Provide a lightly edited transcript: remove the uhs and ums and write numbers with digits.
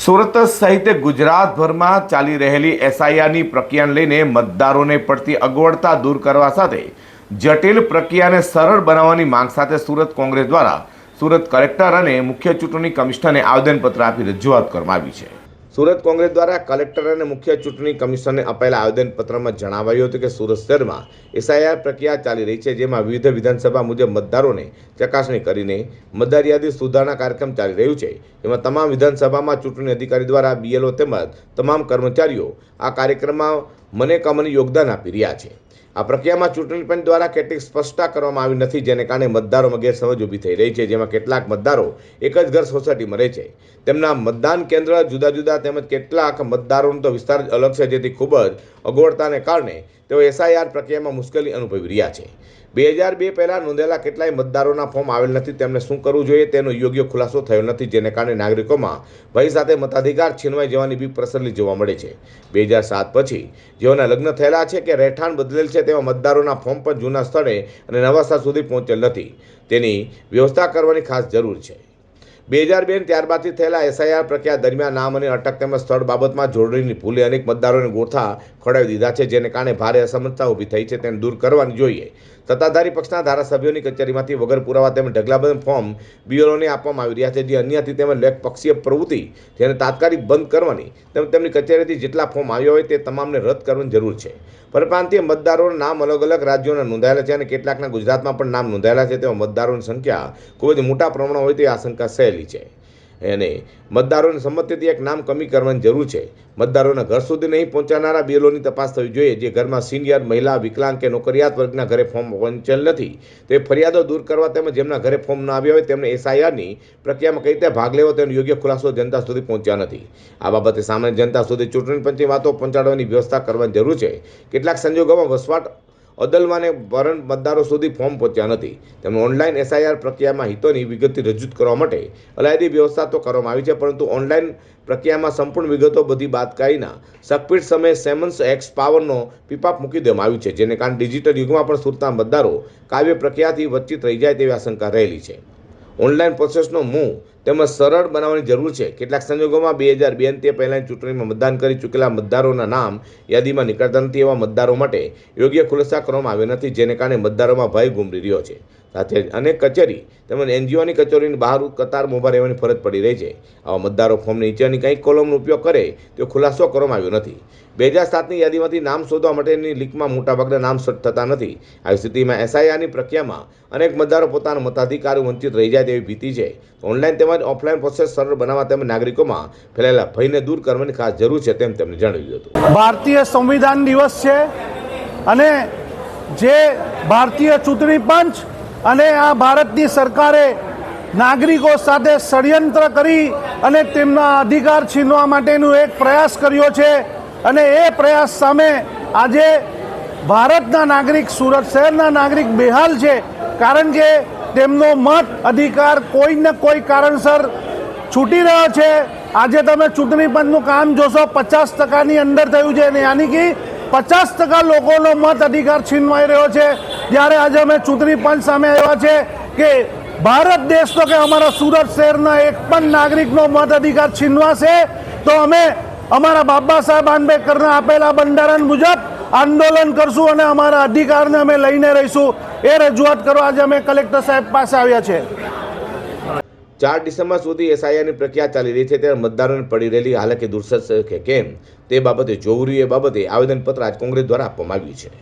સુરત સહિત ગુજરાતભરમાં ચાલી રહેલી એસઆઈઆરની પ્રક્રિયાને લઈને મતદારોને પડતી અગવડતા દૂર કરવા સાથે જટિલ પ્રક્રિયાને સરળ બનાવવાની માંગ સાથે સુરત કોંગ્રેસ દ્વારા સુરત કલેક્ટર અને મુખ્ય ચૂંટણી કમિશનરને આવેદનપત્ર આપી રજૂઆત કરવામાં આવી છે। સુરત કોંગ્રેસ દ્વારા કલેક્ટર અને મુખ્ય ચૂંટણી કમિશનરને અપાયેલા આવેદનપત્રમાં જણાવાયું હતું કે સુરત શહેરમાં એસઆઈઆર પ્રક્રિયા ચાલી રહી છે, જેમાં વિવિધ વિધાનસભા મુજબ મતદારોને ચકાસણી કરીને મતદાર યાદી સુધારણા કાર્યક્રમ ચાલી રહ્યું છે, જેમાં તમામ વિધાનસભામાં ચૂંટણી અધિકારી દ્વારા બીએલઓ તેમજ તમામ કર્મચારીઓ આ કાર્યક્રમમાં મને કમને યોગદાન આપી રહ્યા છે। આ પ્રક્રિયામાં ચૂંટણી પંચ દ્વારા કેટલીક સ્પષ્ટતા કરવામાં આવી નથી, જેને કારણે મતદારોમાં ગેરસમજ ઊભી થઈ રહી છે, જેમાં કેટલાક મતદારો એક જ ઘર સોસાયટીમાં રહે છે, તેમના મતદાન કેન્દ્ર જુદા જુદા તેમજ કેટલાક મતદારોનો તો વિસ્તાર અલગ છે, જેથી ખૂબ જ અગવડતાને કારણે તેઓ એસઆઈઆર પ્રક્રિયામાં મુશ્કેલી અનુભવી રહ્યા છે। 2002 પહેલાં નોંધાયેલા કેટલાય મતદારોના ફોર્મ આવેલ નથી, તેમને શું કરવું જોઈએ તેનો યોગ્ય ખુલાસો થયો નથી, જેને કારણે નાગરિકોમાં ભય સાથે મતાધિકાર છીનવાઈ જવાની બીક પ્રસરેલી જોવા મળે છે। 2007 પછી જેઓના લગ્ન થયેલા છે કે રહેઠાણ બદલેલ છે તેવા મતદારોના ફોર્મ પણ જૂના સ્થળે અને નવા સ્થળ સુધી પહોંચેલ નથી, તેની વ્યવસ્થા કરવાની ખાસ જરૂર છે। 2002 ત્યારબાદથી થયેલા એસઆઈઆર પ્રક્રિયા દરમિયાન નામ અને અટક તેમજ સ્થળ બાબતમાં જોડણીની ભૂલે અનેક મતદારોને ગોથા ખોડાવી દીધા છે, જેને કારણે ભારે અસમંજસતા ઊભી થઈ છે, તેને દૂર કરવાની જોઈએ। સત્તાધારી પક્ષના ધારાસભ્યોની કચેરીમાંથી વગર પુરાવા તેમજ ઢગલાબંધ ફોર્મ બીએલઓને આપવામાં આવી રહ્યા છે, જે અન્યથી તેમજ લેખપક્ષીય પ્રવૃત્તિ જેને તાત્કાલિક બંધ કરવાની તેમજ તેમની કચેરીથી જેટલા ફોર્મ આવ્યા હોય તે તમામને રદ કરવાની જરૂર છે। પરપ્રાંતીય મતદારોના નામ અલગ અલગ રાજ્યોના નોંધાયેલા છે અને કેટલાકના ગુજરાતમાં પણ નામ નોંધાયેલા છે, તેવા મતદારોની સંખ્યા ખૂબ જ મોટા પ્રમાણમાં હોય તેવી આશંકા સહેલી છે અને મતદારોની સંમતિથી એક નામ કમી કરવાની જરૂર છે। મતદારોના ઘર સુધી નહીં પહોંચાડનારા બીએલઓની તપાસ થવી જોઈએ, જે ઘરમાં સિનિયર, મહિલા, વિકલાંગ કે નોકરિયાત વર્ગના ઘરે ફોર્મ પહોંચેલ નથી તે ફરિયાદો દૂર કરવા તેમજ જેમના ઘરે ફોર્મ ન આવ્યા હોય તેમને એસઆઈઆરની પ્રક્રિયામાં કઈ રીતે ભાગ લેવો તેનો યોગ્ય ખુલાસો જનતા સુધી પહોંચ્યા નથી। આ બાબતે સામાન્ય જનતા સુધી ચૂંટણી પંચની વાતો પહોંચાડવાની વ્યવસ્થા કરવાની જરૂર છે। કેટલાક સંજોગોમાં વસવાટ અદલમાને ભરણ મતદારો સુધી ફોર્મ પહોંચ્યા નથી, તેમને ઓનલાઈન એસઆઈઆર પ્રક્રિયામાં હિતોની વિગતથી રજૂ કરવા માટે અલાયદી વ્યવસ્થા તો કરવામાં આવી છે, પરંતુ ઓનલાઈન પ્રક્રિયામાં સંપૂર્ણ વિગતો બધી બાદકાઈના સક્પિટ સમયે સેમન્સ એક્સ પાવરનો પીપાપ મૂકી દેવામાં આવ્યું છે, જેને કારણે ડિજિટલ યુગમાં પણ સુરતના મતદારો કાવ્ય પ્રક્રિયાથી વંચિત રહી જાય તેવી આશંકા રહેલી છે। ઓનલાઈન પ્રોસેસનો મૂળ તેમજ સરળ બનાવવાની જરૂર છે। કેટલાક સંજોગોમાં 2002 તે પહેલાંની ચૂંટણીમાં મતદાન કરી ચૂકેલા મતદારોના નામ યાદીમાં નીકળતા નથી, એવા મતદારો માટે યોગ્ય ખુલાસા કરવામાં આવ્યો નથી, જેને કારણે મતદારોમાં ભય ઘૂમરી રહ્યો છે। સાથે જ અનેક કચેરી તેમજ એનજીઓની કચેરીની બહાર કતાર ઊભા રહેવાની ફરજ પડી રહી છે। આવા મતદારો ફોર્મની નીચેની કંઈક કોલમનો ઉપયોગ કરે તે ખુલાસો કરવામાં આવ્યો નથી। 2007ની યાદીમાંથી નામ શોધવા માટેની લીકમાં મોટાભાગના નામ સર્ચ થતા નથી। આવી સ્થિતિમાં એસઆઈઆરની પ્રક્રિયામાં અનેક મતદારો પોતાના મતાધિકારો વંચિત રહી જાય તેવી ભીતિ છે। ઓનલાઈન તેમજ ઓફલાઈન પ્રોસેસ સરળ બનાવવા તેમજ નાગરિકોમાં ફેલાયેલા ભયને દૂર કરવાની ખાસ જરૂર છે, તેમ તેમણે જણાવ્યું હતું। ભારતીય સંવિધાન દિવસ છે અને જે ભારતીય ચૂંટણી પંચ અને આ ભારતની સરકારે નાગરિકો સાથે ષડયંત્ર કરી અને તેમના અધિકાર છીનવા માટેનું એક પ્રયાસ કર્યો છે અને એ પ્રયાસ સામે આજે ભારતના નાગરિક, સુરત શહેરના નાગરિક બેહાલ છે, કારણ કે તેમનો મત અધિકાર કોઈ ને કોઈ કારણસર છૂટી રહ્યો છે। આજે તમે ચૂંટણી પંચનું કામ જોશો, 50% અંદર થયું છે, યાની કે 50% લોકોનો મત અધિકાર છીનવાઈ રહ્યો છે। જ્યારે આજે અમે ચૂંટણી પંચ સામે આવ્યા છે કે ભારત દેશનો કે અમારા સુરત શહેરના એક પણ નાગરિકનો મત અધિકાર છીનવાશે તો અમે અમારા બાબા સાહેબ આંબેડકરના આપેલા બંધારણ મુજબ આંદોલન કરશું અને અમારા અધિકારને અમે લઈને રહીશું। એ રજૂઆત કરવા આજે અમે કલેક્ટર સાહેબ પાસે આવ્યા છે। 4 ડિસેમ્બર સુધી એસઆઈઆરની પ્રક્રિયા ચાલી રહી છે, ત્યારે મતદારોને પડી રહેલી હાલાકી દૂર થશે કે કેમ તે બાબતે જોવું રહ્યું, એ બાબતે આવેદનપત્ર આજ કોંગ્રેસ દ્વારા આપવામાં આવ્યું છે।